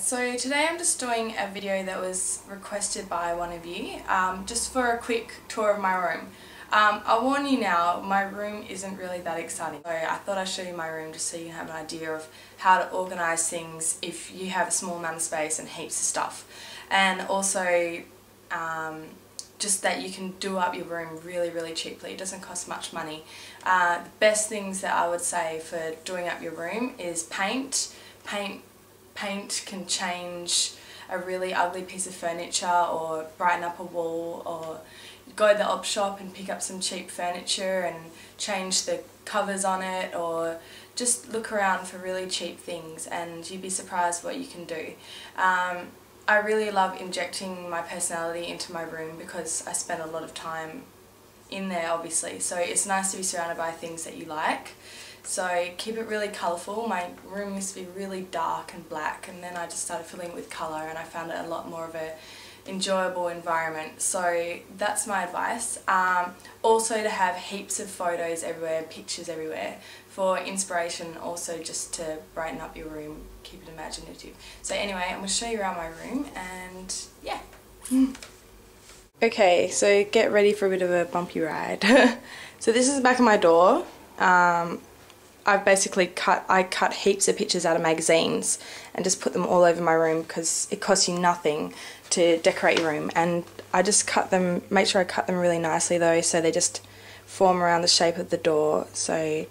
So today I'm just doing a video that was requested by one of you, just for a quick tour of my room. I'll warn you now, my room isn't really that exciting, so I thought I'd show you my room just so you can have an idea of how to organise things if you have a small amount of space and heaps of stuff. And also just that you can do up your room really cheaply. It doesn't cost much money. The best things that I would say for doing up your room is paint. Paint can change a really ugly piece of furniture or brighten up a wall, or go to the op shop and pick up some cheap furniture and change the covers on it, or just look around for really cheap things and you'd be surprised what you can do. I really love injecting my personality into my room because I spend a lot of time in there, obviously, so it's nice to be surrounded by things that you like. So keep it really colourful. My room used to be really dark and black, and then I just started filling it with colour and I found it a lot more of a enjoyable environment. So that's my advice. Also to have heaps of photos everywhere, pictures everywhere for inspiration, also just to brighten up your room, keep it imaginative. So anyway, I'm going to show you around my room and yeah. Okay, so get ready for a bit of a bumpy ride. So this is the back of my door. I've basically cut heaps of pictures out of magazines and just put them all over my room because it costs you nothing to decorate your room, and I just cut them, make sure I cut them really nicely though, so they just form around the shape of the door. So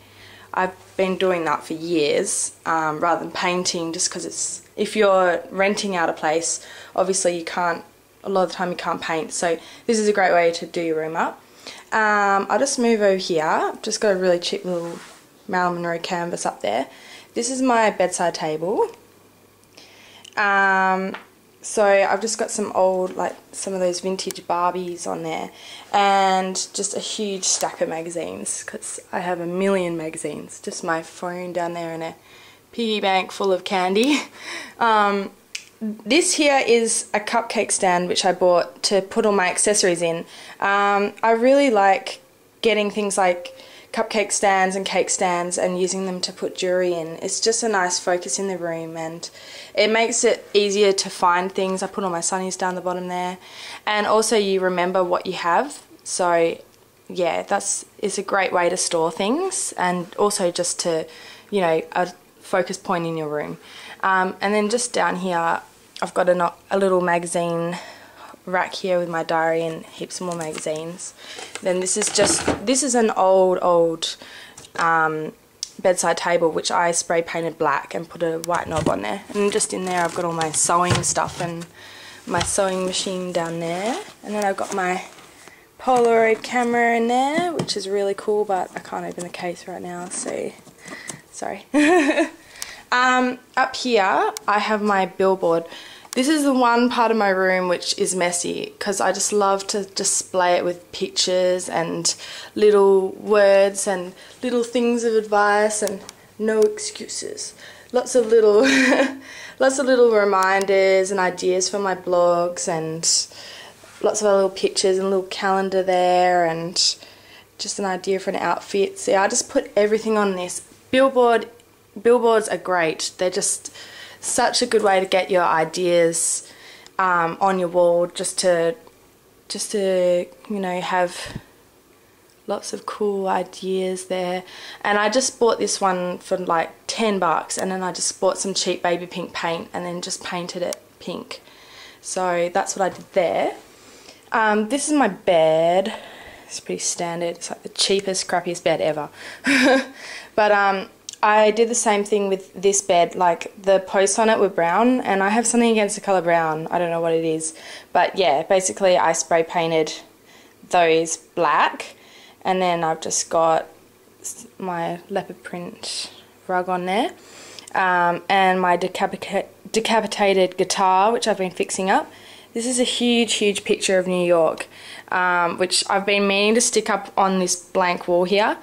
I've been doing that for years rather than painting, just because it's, if you're renting out a place, obviously you can't, a lot of the time you can't paint, so this is a great way to do your room up. I'll just move over here. I've just got a really cheap little Marilyn Monroe canvas up there. This is my bedside table. So I've just got some old, like some of those vintage Barbies on there, and just a huge stack of magazines because I have a million magazines. Just my phone down there and a piggy bank full of candy. This here is a cupcake stand which I bought to put all my accessories in. I really like getting things like cupcake stands and cake stands and using them to put jewelry in. It's just a nice focus in the room and it makes it easier to find things. I put all my sunnies down the bottom there, and also you remember what you have. So yeah, it's a great way to store things, and also just to, you know, a focus point in your room. And then just down here I've got a little magazine rack here with my diary and heaps more magazines. Then this is an old bedside table which I spray painted black and put a white knob on there, and just in there I've got all my sewing stuff and my sewing machine down there, and then I've got my Polaroid camera in there, which is really cool, but I can't open the case right now, so sorry. Up here I have my billboard. This is the one part of my room which is messy because I just love to display it with pictures and little words and little things of advice and no excuses. Lots of little lots of little reminders and ideas for my blogs, and lots of other little pictures and a little calendar there, and just an idea for an outfit. So I just put everything on this. Billboards are great. They're just such a good way to get your ideas on your wall, just to you know, have lots of cool ideas there. And I just bought this one for like $10, and then I just bought some cheap baby pink paint and then just painted it pink. So that's what I did there. This is my bed. It's pretty standard. It's like the cheapest, crappiest bed ever. But I did the same thing with this bed. Like, the posts on it were brown, and I have something against the colour brown. I don't know what it is, but yeah, basically I spray painted those black, and then I've just got my leopard print rug on there, and my decapitated guitar, which I've been fixing up. This is a huge picture of New York, which I've been meaning to stick up on this blank wall here,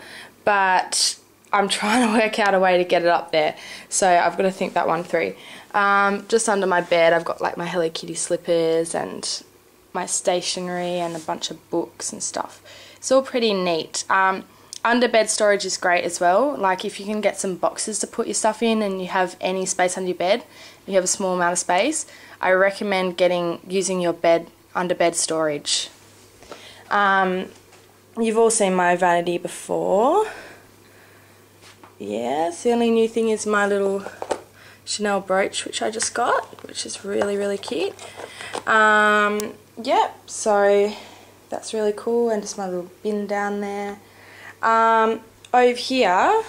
but I'm trying to work out a way to get it up there, so I've got to think that one through. Just under my bed I've got like my Hello Kitty slippers and my stationery and a bunch of books and stuff. It's all pretty neat. I Under bed storage is great as well. Like if you can get some boxes to put your stuff in and you have any space under your bed, you have a small amount of space, I recommend using your under bed storage. You've all seen my vanity before. Yes, the only new thing is my little Chanel brooch which I just got, which is really, really cute. Yep, so that's really cool, and just my little bin down there. Over here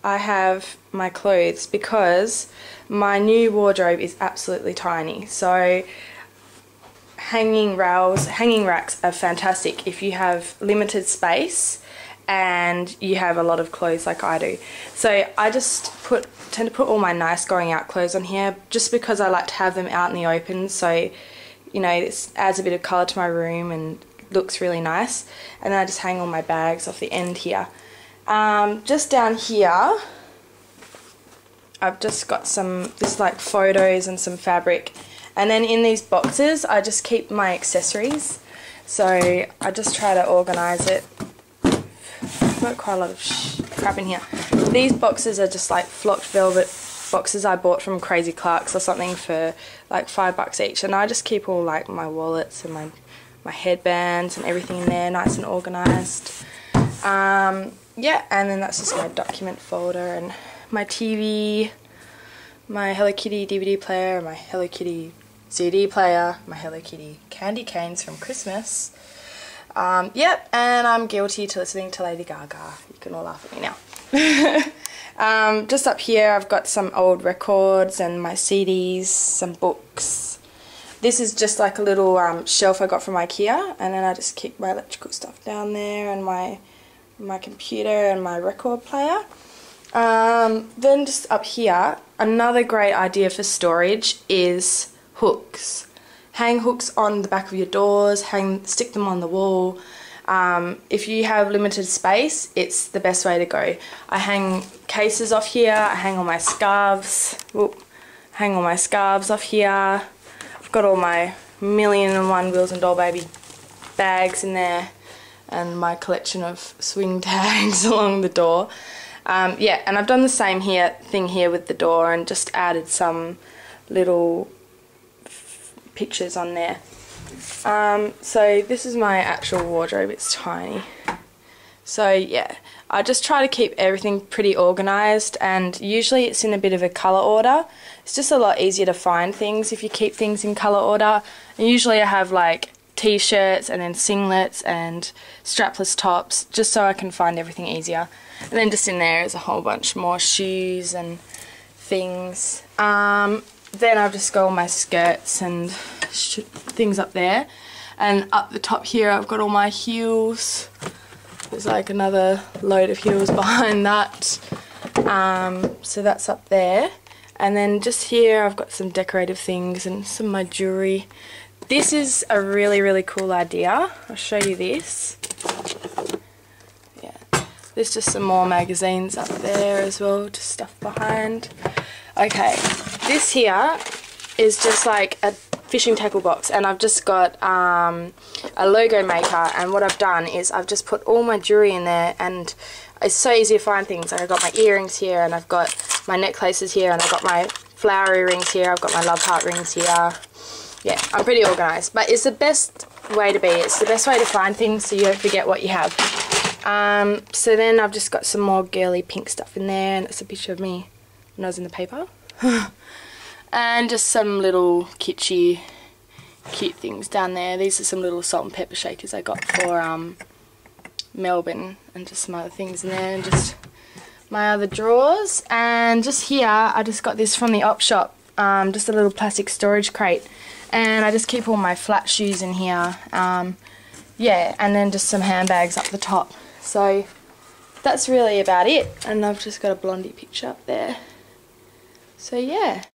I have my clothes because my new wardrobe is absolutely tiny, so hanging racks are fantastic if you have limited space and you have a lot of clothes like I do. So I just tend to put all my nice going out clothes on here just because I like to have them out in the open, so you know, this adds a bit of colour to my room and looks really nice. And then I just hang all my bags off the end here. Just down here I've just got this like photos and some fabric, and then in these boxes I just keep my accessories, so I just try to organise it. I've got quite a lot of crap in here. These boxes are just like flocked velvet boxes I bought from Crazy Clark's or something for like $5 each, and I just keep all like my wallets and my headbands and everything in there nice and organised. Yeah, and then that's just my document folder and my TV, my Hello Kitty DVD player, my Hello Kitty CD player, my Hello Kitty candy canes from Christmas. Yep, and I'm guilty to listening to Lady Gaga. You can all laugh at me now. Just up here I've got some old records and my CDs, some books. This is just like a little shelf I got from IKEA, and then I just keep my electrical stuff down there and my computer and my record player. Then just up here, another great idea for storage is hooks. Hang hooks on the back of your doors, stick them on the wall. If you have limited space, it's the best way to go. I hang cases off here, I hang all my scarves, hang all my scarves off here. I've got all my 1,000,001 Wheels and Doll Baby bags in there, and my collection of swing tags along the door. Yeah, and I've done the same thing here with the door and just added some little pictures on there. So this is my actual wardrobe. It's tiny. So yeah, I just try to keep everything pretty organised, and usually it's in a bit of a colour order. It's just a lot easier to find things if you keep things in colour order. And usually I have like t-shirts and then singlets and strapless tops, just so I can find everything easier. And then just in there is a whole bunch more shoes and things. Then I've just got all my skirts and things up there, and up the top here I've got all my heels. There's like another load of heels behind that, so that's up there. And then just here I've got some decorative things and some of my jewellery. This is a really, really cool idea. I'll show you this. Yeah, there's just some more magazines up there as well, just stuff behind. Okay, this here is just like a fishing tackle box, and I've just got a logo maker, and what I've done is I've just put all my jewellery in there, and it's so easy to find things. I've got my earrings here, and I've got my necklaces here, and I've got my flowery rings here, I've got my love heart rings here. Yeah, I'm pretty organised, but it's the best way to be. It's the best way to find things so you don't forget what you have. So then I've just got some more girly pink stuff in there, and it's a picture of me when I was in the paper. And just some little kitschy, cute things down there. These are some little salt and pepper shakers I got for Melbourne, and just some other things in there, and just my other drawers. And just here I just got this from the op shop, just a little plastic storage crate, and I just keep all my flat shoes in here. Yeah, and then just some handbags up the top. So that's really about it, and I've just got a Blondie picture up there. So yeah.